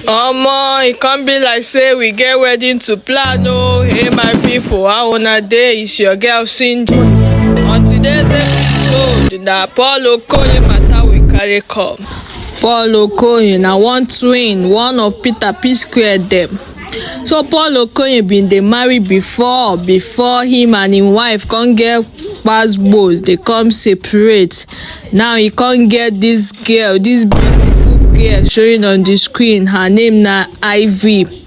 Omo, e come be like say we get wedding to plan. Oh, hey my people, how una dey? Is your girl Cindy. On today's episode, na Paul Okoye matter we carry come. Paul Okoye na one twin, one of Peter psquare dem. So Paul Okoye bin dey marry before him and him wife come get gbas they come separate. Now he come get this girl, this beautiful girl showing on the screen. Her name na Ivy.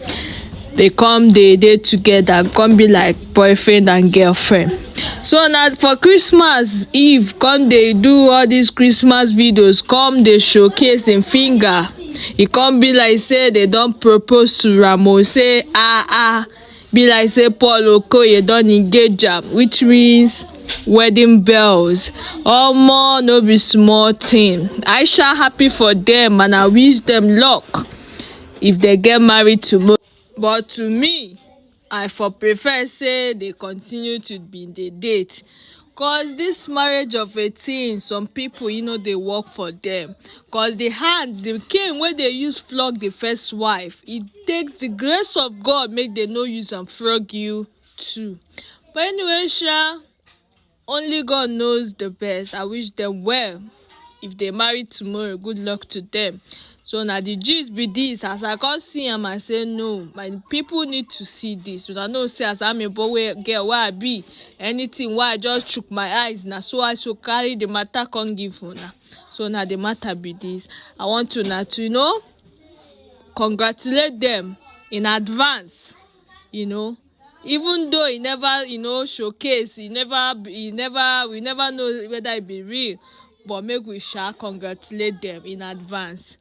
They come dey together, come be like boyfriend and girlfriend. So na for Christmas Eve, come dey do all these Christmas videos, come dey showcase him finger. E come be like say they don propose to am o, say be like say Paul Okoye don engage am, which means wedding bells. Omo, no be small thing. Aisha happy for them and I wish them luck if they get married tomorrow. But to me, I for prefer say they continue to be in the date, cause this marriage of 18, some people they work for them. Cause the cane where they use flog the first wife, it takes the grace of God make they no use and flog you too. But anyway, only God knows the best. I wish them well. If they marry tomorrow, good luck to them. So now the gist be this. As I can't see him, I say no. My people need to see this. So I know say as I'm a boy girl where I be, anything why I just chook my eyes now. So I so carry the matter can't give for now. So now the matter be this. I want to now to congratulate them in advance. Even though he never showcase, we never know whether it be real, but make we shall congratulate them in advance.